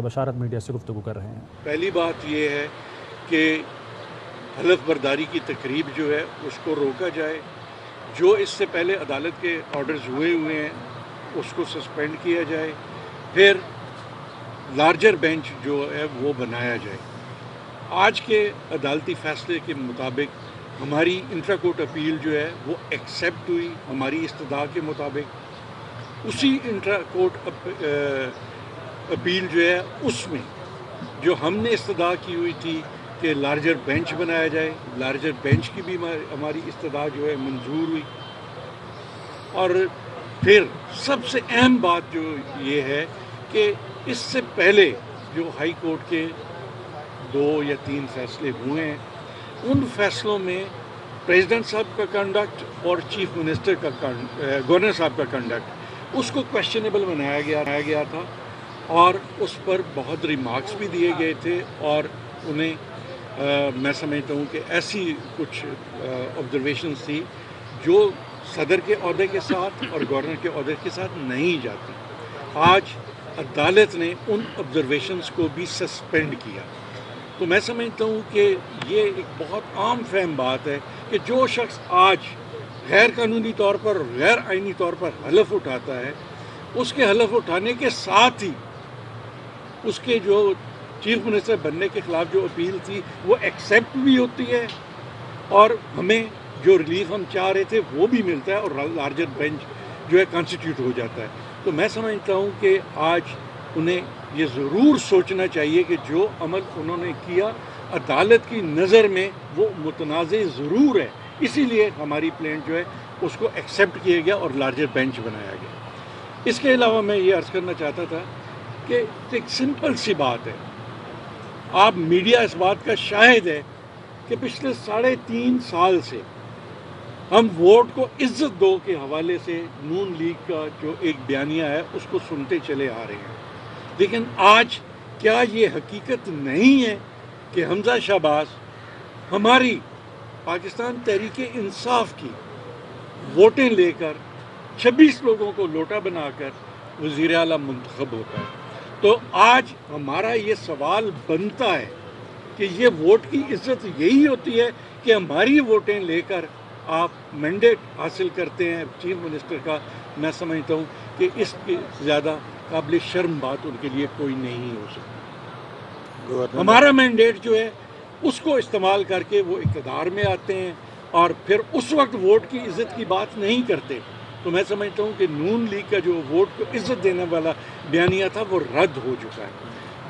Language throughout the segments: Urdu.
بشارت میڈیا سے گفتگو کر رہے ہیں۔ پہلی بات یہ ہے کہ حلف برداری کی تقریب جو ہے اس کو روکا جائے، جو اس سے پہلے عدالت کے آرڈرز ہوئے ہیں اس کو سسپینڈ کیا جائے، پھر لارجر بینچ جو ہے وہ بنایا جائے۔ آج کے عدالتی فیصلے کے مطابق ہماری انٹرا کورٹ اپیل جو ہے وہ ایکسیپٹ ہوئی ہماری استدعا کے مطابق۔ اسی انٹرا کورٹ اپیل جو ہے اس میں جو ہم نے استدعا کی ہوئی تھی کہ لارجر بینچ بنایا جائے، لارجر بینچ کی بھی ہماری استدعا جو ہے منظور ہوئی۔ اور پھر سب سے اہم بات جو یہ ہے کہ اس سے پہلے جو ہائی کورٹ کے 2 یا 3 فیصلے ہوئے ہیں ان فیصلوں میں پریزیڈنٹ صاحب کا کنڈکٹ اور چیف منسٹر کا گورنر صاحب کا کنڈکٹ اس کو کویسچنیبل بنایا گیا تھا، اور اس پر بہت ریمارکس بھی دیے گئے تھے، اور انہیں میں سمجھتا ہوں کہ ایسی کچھ آبزرویشنز تھی جو صدر کے عہدے کے ساتھ اور گورنر کے عہدے کے ساتھ نہیں جاتی۔ آج عدالت نے ان آبزرویشنز کو بھی سسپینڈ کیا، تو میں سمجھتا ہوں کہ یہ ایک بہت عام فہم بات ہے کہ جو شخص آج غیر قانونی طور پر اور غیر آئینی طور پر حلف اٹھاتا ہے، اس کے حلف اٹھانے کے ساتھ ہی اس کے جو چیف منسٹر بننے کے خلاف جو اپیل تھی وہ ایکسیپٹ بھی ہوتی ہے، اور ہمیں جو ریلیف ہم چاہ رہے تھے وہ بھی ملتا ہے، اور لارجر بینچ جو ہے کانسٹیٹیوٹ ہو جاتا ہے۔ تو میں سمجھتا ہوں کہ آج انہیں یہ ضرور سوچنا چاہیے کہ جو عمل انہوں نے کیا عدالت کی نظر میں وہ متنازع ضرور ہے، اسی لیے ہماری پلینٹ جو ہے اس کو ایکسیپٹ کیا گیا اور لارجر بینچ بنایا گیا۔ اس کے علاوہ میں یہ عرض کرنا چاہتا تھا کہ ایک سمپل سی بات ہے، آپ میڈیا اس بات کا شاہد ہے کہ پچھلے 3.5 سال سے ہم ووٹ کو عزت دو کے حوالے سے نون لیگ کا جو ایک بیانیہ ہے اس کو سنتے چلے آ رہے ہیں، لیکن آج کیا یہ حقیقت نہیں ہے کہ حمزہ شہباز ہماری پاکستان تحریک انصاف کی ووٹیں لے کر 26 لوگوں کو لوٹا بنا کر وزیر اعلیٰ منتخب ہوتا ہے؟ تو آج ہمارا یہ سوال بنتا ہے کہ یہ ووٹ کی عزت یہی ہوتی ہے کہ ہماری ووٹیں لے کر آپ مینڈیٹ حاصل کرتے ہیں چیف منسٹر کا؟ میں سمجھتا ہوں کہ اس کی زیادہ قابل شرم بات ان کے لیے کوئی نہیں ہو سکتی۔ ہمارا مینڈیٹ جو ہے اس کو استعمال کر کے وہ اقتدار میں آتے ہیں اور پھر اس وقت ووٹ کی عزت کی بات نہیں کرتے۔ تو میں سمجھتا ہوں کہ نون لیگ کا جو ووٹ کو عزت دینے والا بیانیہ تھا وہ رد ہو چکا ہے۔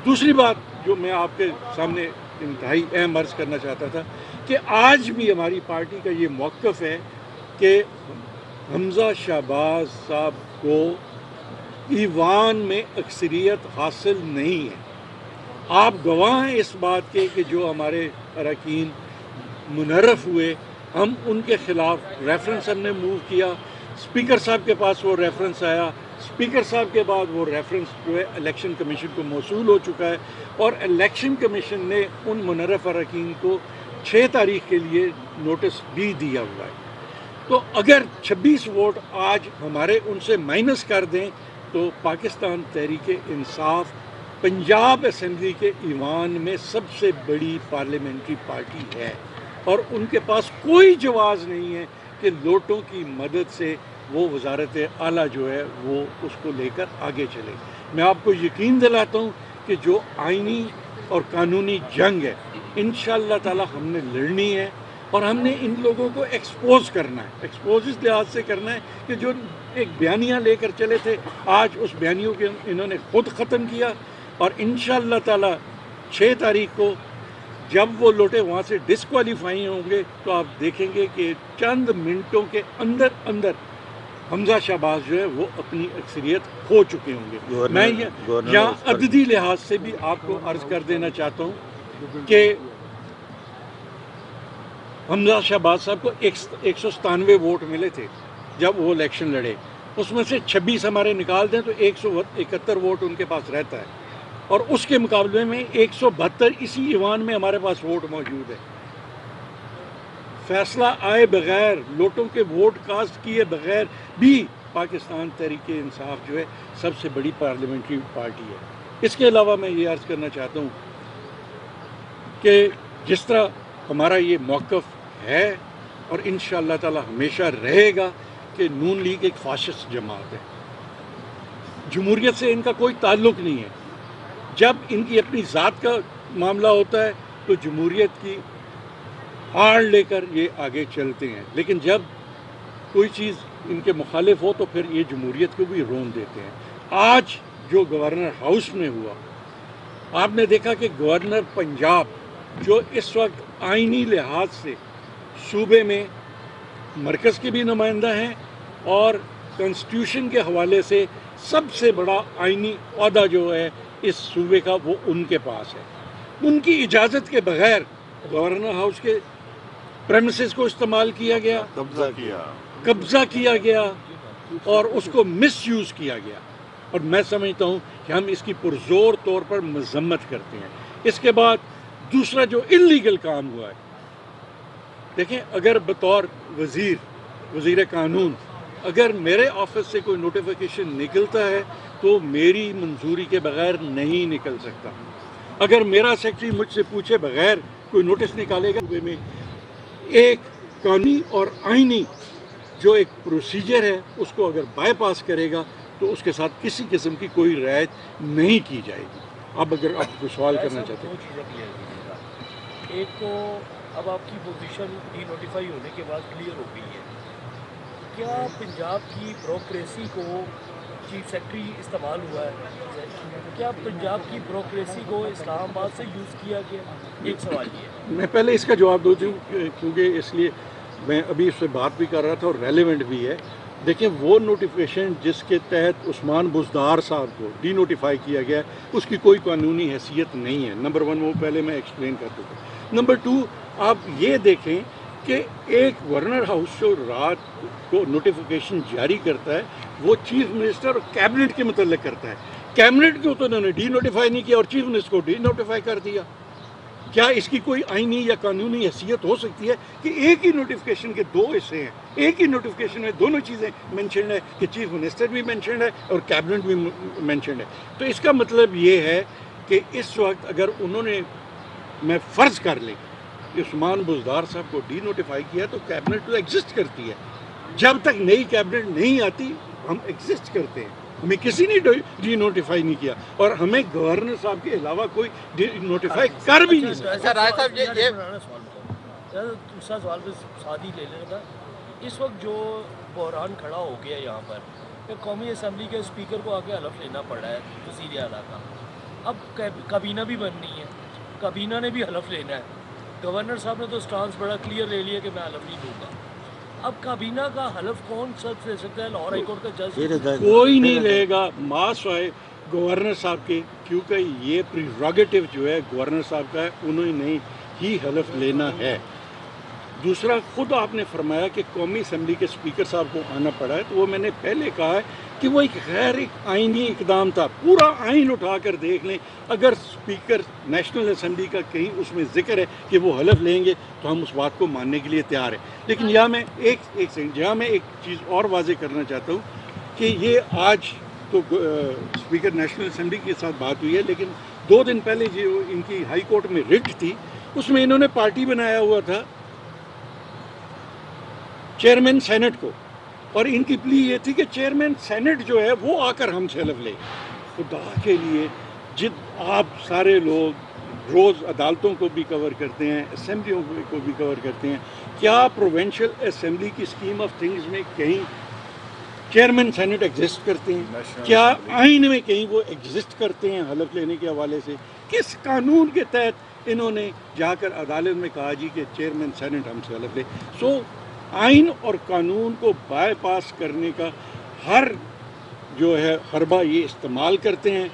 دوسری بات جو میں آپ کے سامنے انتہائی اہم عرض کرنا چاہتا تھا کہ آج بھی ہماری پارٹی کا یہ موقف ہے کہ حمزہ شہباز صاحب کو ایوان میں اکثریت حاصل نہیں ہے۔ آپ گواہ ہیں اس بات کے کہ جو ہمارے اراکین منحرف ہوئے ہم ان کے خلاف ریفرنس ہم نے موو کیا، اسپیکر صاحب کے پاس وہ ریفرنس آیا، اسپیکر صاحب کے بعد وہ ریفرنس جو ہے الیکشن کمیشن کو موصول ہو چکا ہے، اور الیکشن کمیشن نے ان منحرف اراکین کو 6 تاریخ کے لیے نوٹس بھی دیا ہوا ہے۔ تو اگر 26 ووٹ آج ہمارے ان سے مائنس کر دیں تو پاکستان تحریک انصاف پنجاب اسمبلی کے ایوان میں سب سے بڑی پارلیمنٹری پارٹی ہے، اور ان کے پاس کوئی جواز نہیں ہے کہ لوٹوں کی مدد سے وہ وزارت اعلیٰ جو ہے وہ اس کو لے کر آگے چلے۔ میں آپ کو یقین دلاتا ہوں کہ جو آئینی اور قانونی جنگ ہے انشاءاللہ تعالی ہم نے لڑنی ہے، اور ہم نے ان لوگوں کو ایکسپوز کرنا ہے۔ ایکسپوز اس لحاظ سے کرنا ہے کہ جو ایک بیانیہ لے کر چلے تھے آج اس بیانیوں کے انہوں نے خود ختم کیا، اور انشاءاللہ تعالی 6 تاریخ کو جب وہ لوٹے وہاں سے ڈسکوالیفائی ہوں گے تو آپ دیکھیں گے کہ چند منٹوں کے اندر حمزہ شہباز جو ہے وہ اپنی اکثریت کھو چکے ہوں گے۔ میں یہاں عددی لحاظ سے بھی آپ کو عرض کر دینا چاہتا ہوں کہ حمزہ شہباز صاحب کو 197 ووٹ ملے تھے جب وہ الیکشن لڑے، اس میں سے 26 ہمارے نکال دیں تو 171 ووٹ ان کے پاس رہتا ہے، اور اس کے مقابلے میں 172 اسی ایوان میں ہمارے پاس ووٹ موجود ہے۔ فیصلہ آئے بغیر، لوٹوں کے ووٹ کاسٹ کیے بغیر بھی پاکستان تحریک انصاف جو ہے سب سے بڑی پارلیمنٹری پارٹی ہے۔ اس کے علاوہ میں یہ عرض کرنا چاہتا ہوں کہ جس طرح ہمارا یہ موقف ہے اور انشاءاللہ تعالی ہمیشہ رہے گا کہ نون لیگ ایک فاشسٹ جماعت ہے، جمہوریت سے ان کا کوئی تعلق نہیں ہے۔ جب ان کی اپنی ذات کا معاملہ ہوتا ہے تو جمہوریت کی آڑ لے کر یہ آگے چلتے ہیں، لیکن جب کوئی چیز ان کے مخالف ہو تو پھر یہ جمہوریت کو بھی رون دیتے ہیں۔ آج جو گورنر ہاؤس میں ہوا، آپ نے دیکھا کہ گورنر پنجاب جو اس وقت آئینی لحاظ سے صوبے میں مرکز کے بھی نمائندہ ہیں اور کنسٹیٹیوشن کے حوالے سے سب سے بڑا آئینی عہدہ جو ہے اس صوبے کا وہ ان کے پاس ہے، ان کی اجازت کے بغیر گورنر ہاؤس کے پریمیسز کو استعمال کیا گیا، قبضہ کیا گیا اور اس کو مس یوز کیا گیا، اور میں سمجھتا ہوں کہ ہم اس کی پرزور طور پر مذمت کرتے ہیں۔ اس کے بعد دوسرا جو انلیگل کام ہوا ہے، دیکھیں اگر بطور وزیر قانون اگر میرے آفس سے کوئی نوٹیفیکیشن نکلتا ہے تو میری منظوری کے بغیر نہیں نکل سکتا۔ اگر میرا سیکرٹری مجھ سے پوچھے بغیر کوئی نوٹس نکالے گا، صوبے میں ایک قانونی اور آئینی جو ایک پروسیجر ہے اس کو اگر بائی پاس کرے گا تو اس کے ساتھ کسی قسم کی کوئی رعایت نہیں کی جائے گی۔ اب اگر آپ کو سوال کرنا چاہتے ہیں، ایک تو اب آپ کی پوزیشن ڈی نوٹیفائی ہونے کے بعد کلیئر ہو گئی ہے، کیا پنجاب کی بیوروکریسی کو چیف سیکرٹری استعمال ہوا ہے؟ کیا پنجاب کی بیوروکریسی کو اسلام آباد سے یوز کیا گیا؟ ایک سوال یہ ہے۔ میں پہلے اس کا جواب دوں کیونکہ اس لیے میں ابھی اس سے بات بھی کر رہا تھا اور ریلیونٹ بھی ہے۔ دیکھیں وہ نوٹیفیکیشن جس کے تحت عثمان بزدار صاحب کو ڈی نوٹیفائی کیا گیا ہے اس کی کوئی قانونی حیثیت نہیں ہے۔ نمبر 1 وہ پہلے میں ایکسپلین کر چکا۔ نمبر 2 آپ یہ دیکھیں کہ ایک گورنر ہاؤس جو رات کو نوٹیفیکیشن جاری کرتا ہے وہ چیف منسٹر اور کیبنٹ کے متعلق کرتا ہے۔ کیبنٹ کو تو انہوں نے ڈی نوٹیفائی نہیں کیا اور چیف منسٹر کو ڈی نوٹیفائی کر دیا۔ کیا اس کی کوئی آئینی یا قانونی حیثیت ہو سکتی ہے کہ ایک ہی نوٹیفیکیشن کے دو حصے ہیں، ایک ہی نوٹیفیکیشن میں دونوں چیزیں مینشنڈ ہے کہ چیف منسٹر بھی مینشنڈ ہے اور کیبنٹ بھی مینشنڈ ہے؟ تو اس کا مطلب یہ ہے کہ اس وقت اگر انہوں نے، میں فرض کر لیں کہ عثمان بزدار صاحب کو ڈی نوٹیفائی کیا تو کیبنٹ تو ایگزسٹ کرتی ہے۔ جب تک نئی کیبنٹ نہیں آتی ہم ایگزسٹ کرتے ہیں، ہمیں کسی نے ڈی نوٹیفائی نہیں کیا اور ہمیں گورنر صاحب کے علاوہ کوئی ڈی نوٹیفائی کر بھی نہیں سکتا۔ اچھا رائے صاحب یہ دوسرا سوال پہ سادی لے لینا تھا۔ اس وقت جو بحران کھڑا ہو گیا یہاں پر کہ قومی اسمبلی کے اسپیکر کو آگے حلف لینا پڑا ہے وزیر اعلیٰ کا، اب کابینہ بھی بننی ہے، کابینہ نے بھی حلف لینا ہے، گورنر صاحب نے تو سٹانس بڑا کلیئر لے لیا کہ میں حلف نہیں دوں گا، اب کابینہ کا حلف کون سب لے سکتا ہے؟ لاہور ہائی کورٹ کا جج کوئی نہیں لے گا ماسوائے گورنر صاحب کے، کیونکہ یہ پریروگیٹو جو ہے گورنر صاحب کا ہے، انہوں نے ہی حلف لینا ہے۔ دوسرا خود آپ نے فرمایا کہ قومی اسمبلی کے اسپیکر صاحب کو آنا پڑا ہے، تو وہ میں نے پہلے کہا ہے کہ وہ ایک غیر ایک آئینی اقدام تھا۔ پورا آئین اٹھا کر دیکھ لیں، اگر اسپیکر نیشنل اسمبلی کا کہیں اس میں ذکر ہے کہ وہ حلف لیں گے تو ہم اس بات کو ماننے کے لیے تیار ہیں۔ لیکن یہاں میں ایک چیز اور واضح کرنا چاہتا ہوں کہ یہ آج تو اسپیکر نیشنل اسمبلی کے ساتھ بات ہوئی ہے، لیکن 2 دن پہلے جو ان کی ہائی کورٹ میں رٹ تھی اس میں انہوں نے پارٹی بنایا ہوا تھا چیئرمین سینٹ کو، اور ان کی پلی یہ تھی کہ چیئرمین سینٹ جو ہے وہ آ کر ہم سے حلف لے۔ خدا کے لیے آپ سارے لوگ روز عدالتوں کو بھی کور کرتے ہیں، اسمبلیوں کو بھی کور کرتے ہیں، کیا پروونشل اسمبلی کی اسکیم آف تھنگز میں کہیں چیئرمین سینٹ ایگزسٹ کرتے ہیں؟ کیا آئین میں کہیں وہ ایگزسٹ کرتے ہیں حلف لینے کے حوالے سے؟ کس قانون کے تحت انہوں نے جا کر عدالت میں کہا جی کہ چیئرمین سینٹ ہم سے حلف لے؟ سو آئین اور قانون کو بائی پاس کرنے کا ہر جو ہے حربہ یہ استعمال کرتے ہیں،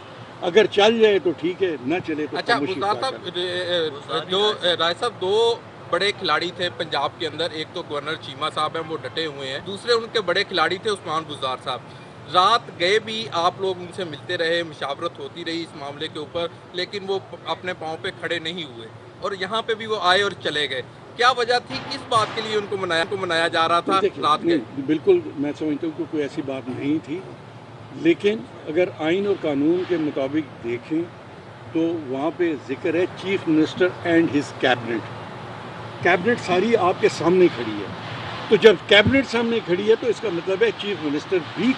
اگر چل جائے تو ٹھیک ہے، نہ چلے تو خاموشی اختیار کریں۔ جو رائے صاحب دو بڑے کھلاڑی تھے پنجاب کے اندر، ایک تو گورنر چیمہ صاحب ہیں وہ ڈٹے ہوئے ہیں، دوسرے ان کے بڑے کھلاڑی تھے عثمان بزدار صاحب۔ رات گئے بھی آپ لوگ ان سے ملتے رہے، مشاورت ہوتی رہی اس معاملے کے اوپر، لیکن وہ اپنے پاؤں پہ کھڑے نہیں ہوئے اور یہاں پہ بھی وہ آئے اور چلے گئے۔ کیا وجہ تھی؟ کس بات کے لیے ان کو منایا جا رہا تھا رات کے؟ بالکل میں سمجھتا ہوں کہ کوئی ایسی بات نہیں تھی، لیکن اگر آئین اور قانون کے مطابق دیکھیں تو وہاں پہ ذکر ہے chief minister and his cabinet. Cabinet ساری آپ کے سامنے کھڑی ہے, تو جب کیبنٹ سامنے کھڑی ہے تو اس کا مطلب ہے چیف منسٹر بھی